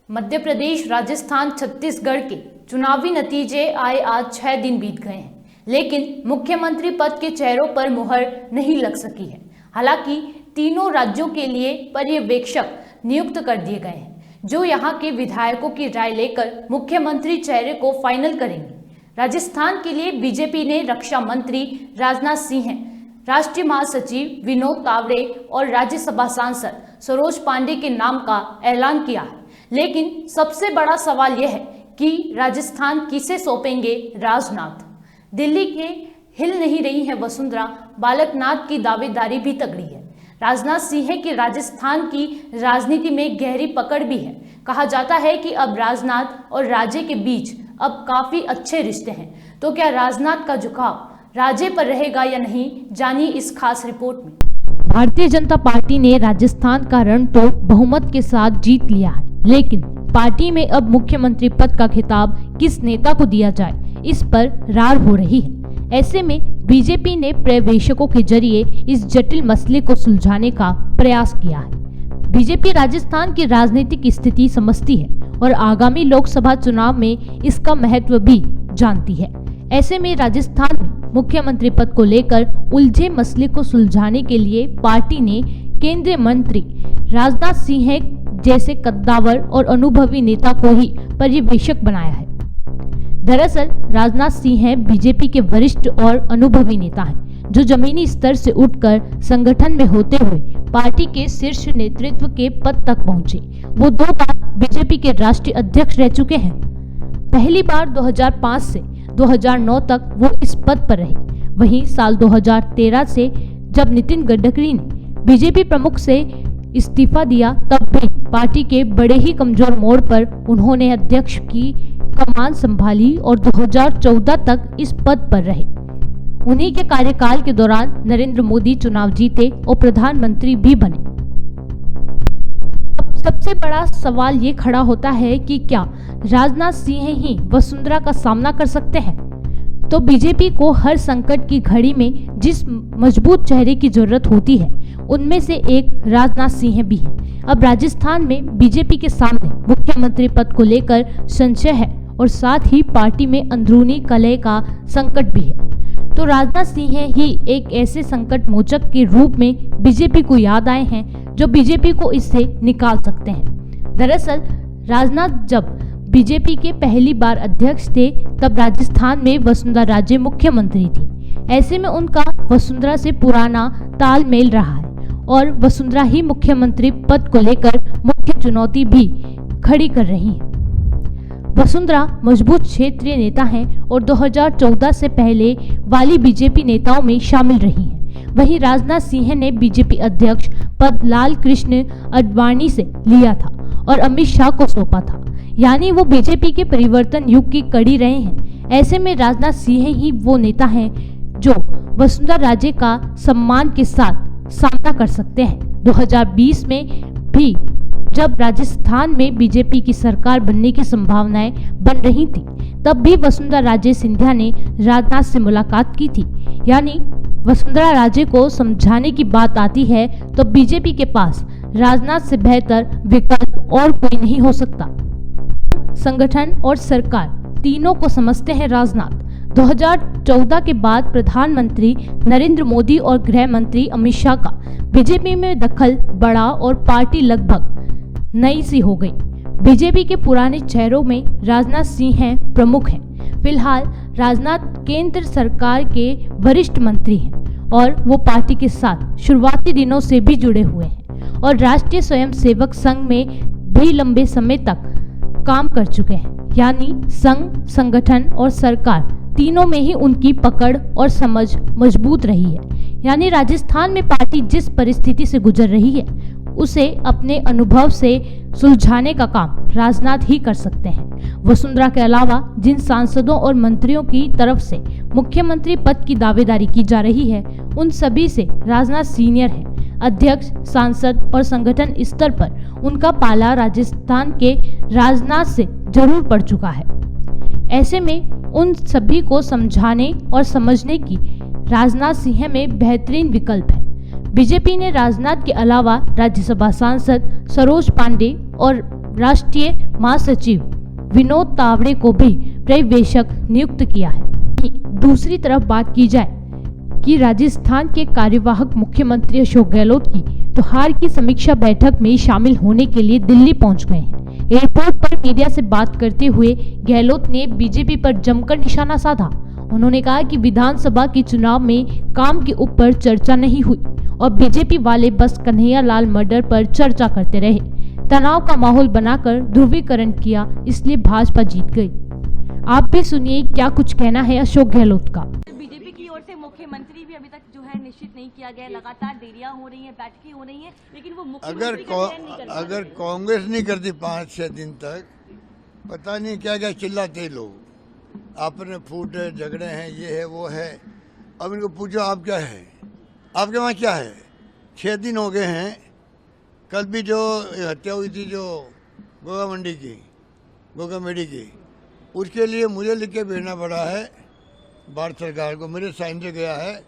मध्य प्रदेश, राजस्थान, छत्तीसगढ़ के चुनावी नतीजे आए आज 6 दिन बीत गए हैं, लेकिन मुख्यमंत्री पद के चेहरों पर मुहर नहीं लग सकी है। हालांकि तीनों राज्यों के लिए पर्यवेक्षक नियुक्त कर दिए गए हैं, जो यहां के विधायकों की राय लेकर मुख्यमंत्री चेहरे को फाइनल करेंगे। राजस्थान के लिए बीजेपी ने रक्षा मंत्री राजनाथ सिंह, राष्ट्रीय महासचिव विनोद तावड़े और राज्यसभा सांसद सरोज पांडे के नाम का ऐलान किया है। लेकिन सबसे बड़ा सवाल यह है कि राजस्थान किसे सौंपेंगे राजनाथ। दिल्ली के हिल नहीं रही है वसुंधरा, बालकनाथ की दावेदारी भी तगड़ी है। राजनाथ सिंह की राजस्थान की राजनीति में गहरी पकड़ भी है। कहा जाता है कि अब राजनाथ और राज्य के बीच अब काफी अच्छे रिश्ते हैं। तो क्या राजनाथ का झुकाव राज्य पर रहेगा या नहीं, जानिए इस खास रिपोर्ट में। भारतीय जनता पार्टी ने राजस्थान का रण तो बहुमत के साथ जीत लिया है, लेकिन पार्टी में अब मुख्यमंत्री पद का खिताब किस नेता को दिया जाए, इस पर रार हो रही है। ऐसे में बीजेपी ने पर्यवेक्षकों के जरिए इस जटिल मसले को सुलझाने का प्रयास किया है। बीजेपी राजस्थान की राजनीतिक स्थिति समझती है और आगामी लोकसभा चुनाव में इसका महत्व भी जानती है। ऐसे में राजस्थान में मुख्यमंत्री पद को लेकर उलझे मसले को सुलझाने के लिए पार्टी ने केंद्रीय मंत्री राजनाथ सिंह जैसे कद्दावर और अनुभवी नेता को ही पर्यवेक्षक बनाया है। दरअसल राजनाथ सिंह बीजेपी के वरिष्ठ और अनुभवी नेता हैं, जो जमीनी स्तर से उठकर संगठन में होते हुए पार्टी के शीर्ष नेतृत्व के पद तक पहुंचे। वो 2 बार बीजेपी के राष्ट्रीय अध्यक्ष रह चुके हैं। पहली बार 2005 से 2009 तक वो इस पद पर रहे। वहीं साल 2013 से जब नितिन गडकरी ने बीजेपी प्रमुख से इस्तीफा दिया, तब भी पार्टी के बड़े ही कमजोर मोड़ पर उन्होंने अध्यक्ष की कमान संभाली और 2014 तक इस पद पर रहे। उन्हीं के कार्यकाल के दौरान नरेंद्र मोदी चुनाव जीते और प्रधानमंत्री भी बने। अब सबसे बड़ा सवाल ये खड़ा होता है कि क्या राजनाथ सिंह ही वसुंधरा का सामना कर सकते हैं? तो बीजेपी को हर संकट की घड़ी में जिस मजबूत चेहरे की जरूरत होती है, उनमें से एक राजनाथ सिंह भी है। अब राजस्थान में बीजेपी के सामने मुख्यमंत्री पद को लेकर संशय है और साथ ही पार्टी में अंदरूनी कलह का संकट भी है। तो राजनाथ सिंह ही एक ऐसे संकट मोचक के रूप में बीजेपी को याद आए हैं, जो बीजेपी को इससे निकाल सकते हैं। दरअसल राजनाथ जब बीजेपी के पहली बार अध्यक्ष थे, तब राजस्थान में वसुंधरा राजे मुख्यमंत्री थी। ऐसे में उनका वसुंधरा से पुराना तालमेल रहा है और वसुंधरा ही मुख्यमंत्री पद को लेकर मुख्य चुनौती भी खड़ी कर रही है। वसुंधरा मजबूत क्षेत्रीय नेता हैं और 2014 से पहले वाली बीजेपी नेताओं में शामिल रही हैं। वहीं राजनाथ सिंह ने बीजेपी अध्यक्ष पद लाल कृष्ण आडवाणी से लिया था और अमित शाह को सौंपा था, यानी वो बीजेपी के परिवर्तन युग की कड़ी रहे हैं। ऐसे में राजनाथ सिंह ही वो नेता हैं जो वसुंधरा राजे का सम्मान के साथ सामना कर सकते हैं। 2020 में भी जब राजस्थान में बीजेपी की सरकार बनने की संभावनाएं बन रही थी, तब भी वसुंधरा राजे सिंधिया ने राजनाथ से मुलाकात की थी। यानी वसुंधरा राजे को समझाने की बात आती है तो बीजेपी के पास राजनाथ से बेहतर विकल्प और कोई नहीं हो सकता। संगठन और सरकार तीनों को समझते हैं राजनाथ। 2014 के बाद प्रधानमंत्री नरेंद्र मोदी और गृह मंत्री अमित शाह का बीजेपी में दखल बढ़ा और पार्टी लगभग नई सी हो गई। बीजेपी के पुराने चेहरों में राजनाथ सिंह प्रमुख हैं। फिलहाल राजनाथ केंद्र सरकार के वरिष्ठ मंत्री हैं और वो पार्टी के साथ शुरुआती दिनों से भी जुड़े हुए हैं और राष्ट्रीय स्वयंसेवक संघ में भी लंबे समय तक काम कर चुके हैं। यानी संघ, संगठन और सरकार तीनों में ही उनकी पकड़ और समझ मजबूत रही है। यानी राजस्थान में पार्टी जिस परिस्थिति से गुजर रही है, उसे अपने अनुभव से सुलझाने का काम राजनाथ ही कर सकते हैं। वसुंधरा के अलावा जिन सांसदों और मंत्रियों की तरफ से मुख्यमंत्री पद की दावेदारी की जा रही है, उन सभी से राजनाथ सीनियर हैं। अध्यक्ष, सांसद और संगठन स्तर पर उनका पाला राजस्थान के राजनाथ से जरूर पड़ चुका है। ऐसे में उन सभी को समझाने और समझने की राजनाथ सिंह में बेहतरीन विकल्प है। बीजेपी ने राजनाथ के अलावा राज्यसभा सांसद सरोज पांडे और राष्ट्रीय महासचिव विनोद तावड़े को भी पर्यवेक्षक नियुक्त किया है। दूसरी तरफ बात की जाए कि राजस्थान के कार्यवाहक मुख्यमंत्री अशोक गहलोत की त्योहार की समीक्षा बैठक में शामिल होने के लिए दिल्ली पहुंच गए हैं। एयरपोर्ट पर मीडिया से बात करते हुए गहलोत ने बीजेपी पर जमकर निशाना साधा। उन्होंने कहा कि विधानसभा के चुनाव में काम के ऊपर चर्चा नहीं हुई और बीजेपी वाले बस कन्हैया लाल मर्डर पर चर्चा करते रहे, तनाव का माहौल बनाकर ध्रुवीकरण किया, इसलिए भाजपा जीत गई। आप भी सुनिए क्या कुछ कहना है अशोक गहलोत का। बीजेपी की ओर से मुख्यमंत्री भी अभी तक जो है निश्चित नहीं किया गया, लगातार देरियां हो रही हैं, बैठकें हो रही हैं, लेकिन वो अगर कांग्रेस नहीं करती 5-6 दिन तक, पता नहीं क्या क्या चिल्लाते लोग, आपने फूट है, झगड़े हैं, ये है वो है। अब इनको पूछो आप क्या है, आपके वहाँ क्या है। 6 दिन हो गए हैं। कल भी जो हत्या हुई थी जो गोगा मेडी की, उसके लिए मुझे लिख के भेजना पड़ा है भारत सरकार को, मेरे साइन से गया है।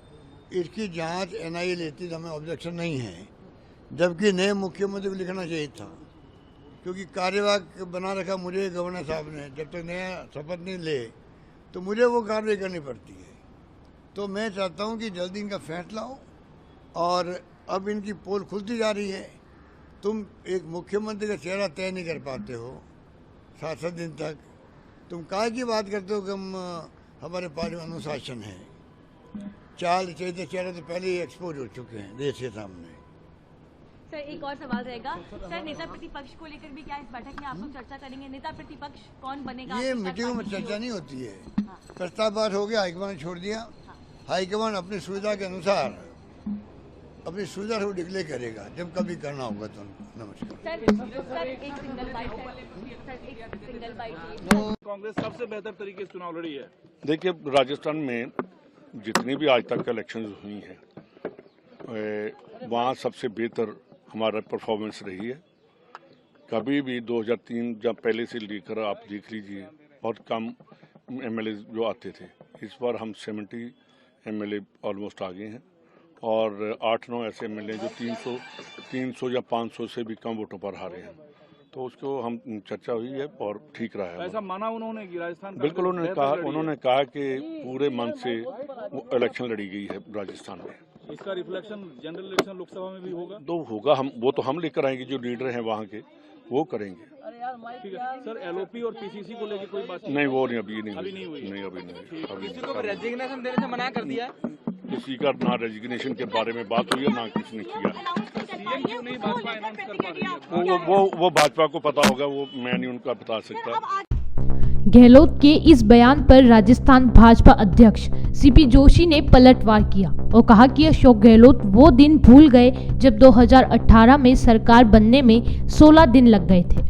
इसकी जांच एनआईए लेती तो हमें ऑब्जेक्शन नहीं है, जबकि नए मुख्यमंत्री को लिखना चाहिए था, क्योंकि कार्यवाहक बना रखा मुझे गवर्नर साहब ने। जब तक नया शपथ नहीं ले तो मुझे वो कार्रवाई करनी पड़ती है। तो मैं चाहता हूँ कि जल्दी इनका फैसला हो। और अब इनकी पोल खुलती जा रही है। तुम एक मुख्यमंत्री का चेहरा तय नहीं कर पाते हो 7-7 दिन तक, तुम काहे की बात करते हो कि हमारे पार्टी में अनुशासन है। चाल चैते चेहरे तो पहले ही एक्सपोज हो चुके हैं देश के सामने। सर एक और सवाल रहेगा, सर नेता प्रतिपक्ष को लेकर भी क्या इस बैठक में आप लोग चर्चा करेंगे? नेता प्रतिपक्ष कौन बनेगा? ये मीटिंगों में चर्चा नहीं होती है। प्रस्ताव पास हो गया, हाईकमान ने छोड़ दिया। हाईकमान अपनी सुविधा के अनुसार अपनी सुविधा को डिक्लेयर करेगा जब कभी करना होगा तो। नमस्कार। सर एक सिंगल बाइट। कांग्रेस सबसे बेहतर तरीके से चुनाव लड़ी है। देखिए, राजस्थान में जितनी भी आज तक इलेक्शंस हुई हैं, वहाँ सबसे बेहतर हमारा परफॉर्मेंस रही है। कभी भी 2003 जब पहले से लेकर आप देख लीजिए, बहुत कम एमएलए जो आते थे। इस बार हम 70 एमएलए ऑलमोस्ट आ गए हैं और 8-9 ऐसे एमएलए जो 300 या 500 से भी कम वोटों पर हारे हैं। तो उसको हम चर्चा हुई है और ठीक रहा है। ऐसा माना उन्होंने कि राजस्थान बिल्कुल उन्होंने कहा कि पूरे मन से वो इलेक्शन लड़ी गई है राजस्थान में। इसका रिफ्लेक्शन जनरल इलेक्शन लोकसभा में भी होगा? तो होगा, वो तो हम लेकर आएंगे, जो लीडर हैं वहाँ के वो करेंगे। ठीक है सर, एलओपी और पीसीसी को लेकर कोई बात नहीं, वो नहीं, अभी नहीं हुई। किसी को रेजिग्नेशन देने से मना कर दिया? किसी का ना रेजिग्नेशन के बारे में बात हुई है, ना किसी ने किया। सीएम क्यों नहीं भाजपा अनाउंस कर पा रही है? वो भाजपा को पता होगा, वो मैं नहीं उनका बता सकता। गहलोत के इस बयान पर राजस्थान भाजपा अध्यक्ष सीपी जोशी ने पलटवार किया और कहा कि अशोक गहलोत वो दिन भूल गए जब 2018 में सरकार बनने में 16 दिन लग गए थे।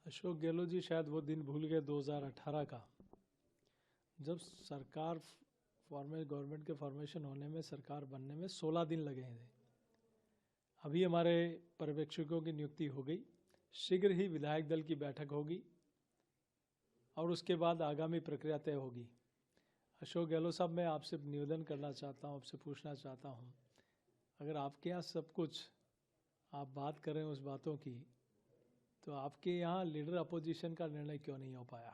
अशोक गहलोत जी शायद वो दिन भूल गए 2018 का, जब सरकार गवर्नमेंट के फॉर्मेशन होने में, सरकार बनने में 16 दिन लगे थे। अभी हमारे पर्यवेक्षकों की नियुक्ति हो गई, शीघ्र ही विधायक दल की बैठक होगी और उसके बाद आगामी प्रक्रिया तय होगी। अशोक गहलोत साहब, मैं आपसे निवेदन करना चाहता हूँ, आपसे पूछना चाहता हूँ, अगर आपके यहाँ सब कुछ आप बात करें उस बातों की, तो आपके यहाँ लीडर अपोजिशन का निर्णय क्यों नहीं हो पाया?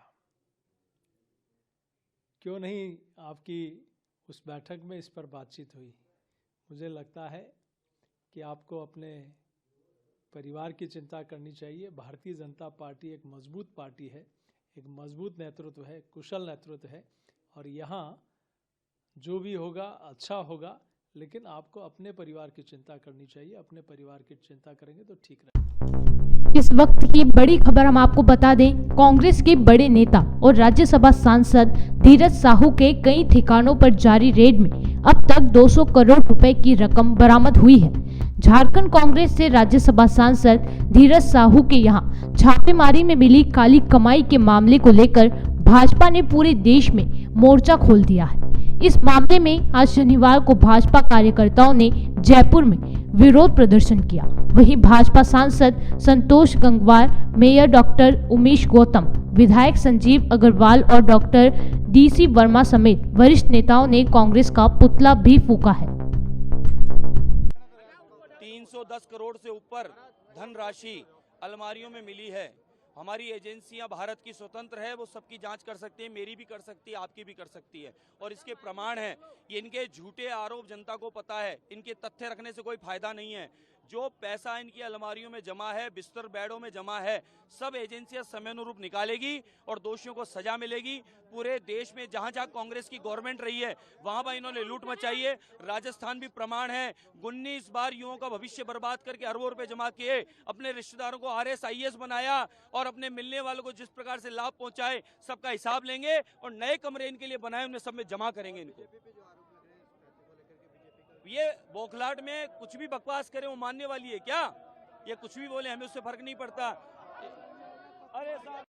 क्यों नहीं आपकी उस बैठक में इस पर बातचीत हुई? मुझे लगता है कि आपको अपने परिवार की चिंता करनी चाहिए। भारतीय जनता पार्टी एक मजबूत पार्टी है, एक मजबूत नेतृत्व है, कुशल नेतृत्व है और यहाँ जो भी होगा अच्छा होगा, लेकिन आपको अपने परिवार की चिंता करनी चाहिए। अपने परिवार की चिंता करेंगे तो ठीक रहेगा। इस वक्त की बड़ी खबर हम आपको बता दें, कांग्रेस के बड़े नेता और राज्यसभा सांसद धीरज साहू के कई ठिकानों पर जारी रेड में अब तक 200 करोड़ रुपए की रकम बरामद हुई है। झारखंड कांग्रेस से राज्यसभा सांसद धीरज साहू के यहां छापेमारी में मिली काली कमाई के मामले को लेकर भाजपा ने पूरे देश में मोर्चा खोल दिया है। इस मामले में आज शनिवार को भाजपा कार्यकर्ताओं ने जयपुर में विरोध प्रदर्शन किया। वहीं भाजपा सांसद संतोष गंगवार, मेयर डॉक्टर उमेश गौतम, विधायक संजीव अग्रवाल और डॉक्टर डीसी वर्मा समेत वरिष्ठ नेताओं ने कांग्रेस का पुतला भी फूंका है। 110 करोड़ से ऊपर धनराशि अलमारियों में मिली है। हमारी एजेंसियां भारत की स्वतंत्र है, वो सबकी जांच कर सकती है, मेरी भी कर सकती है, आपकी भी कर सकती है, और इसके प्रमाण हैं। ये इनके झूठे आरोप जनता को पता है, इनके तथ्य रखने से कोई फायदा नहीं है। जो पैसा इनकी अलमारियों में जमा है, बिस्तर बेडों में जमा है, सब एजेंसियां समयानुरूप निकालेगी और दोषियों को सजा मिलेगी। पूरे देश में जहां जहां कांग्रेस की गवर्नमेंट रही है वहां वहां इन्होंने लूट मचाई है। राजस्थान भी प्रमाण है। 19 बार युवाओं का भविष्य बर्बाद करके अरबों रुपए जमा किए, अपने रिश्तेदारों को RS IAS बनाया और अपने मिलने वालों को जिस प्रकार से लाभ पहुंचाए सबका हिसाब लेंगे और नए कमरे इनके लिए बनाए उनमें सब में जमा करेंगे इनको। ये बौखलाहट में कुछ भी बकवास करे वो मानने वाली है क्या? ये कुछ भी बोले हमें उससे फर्क नहीं पड़ता। अरे साहब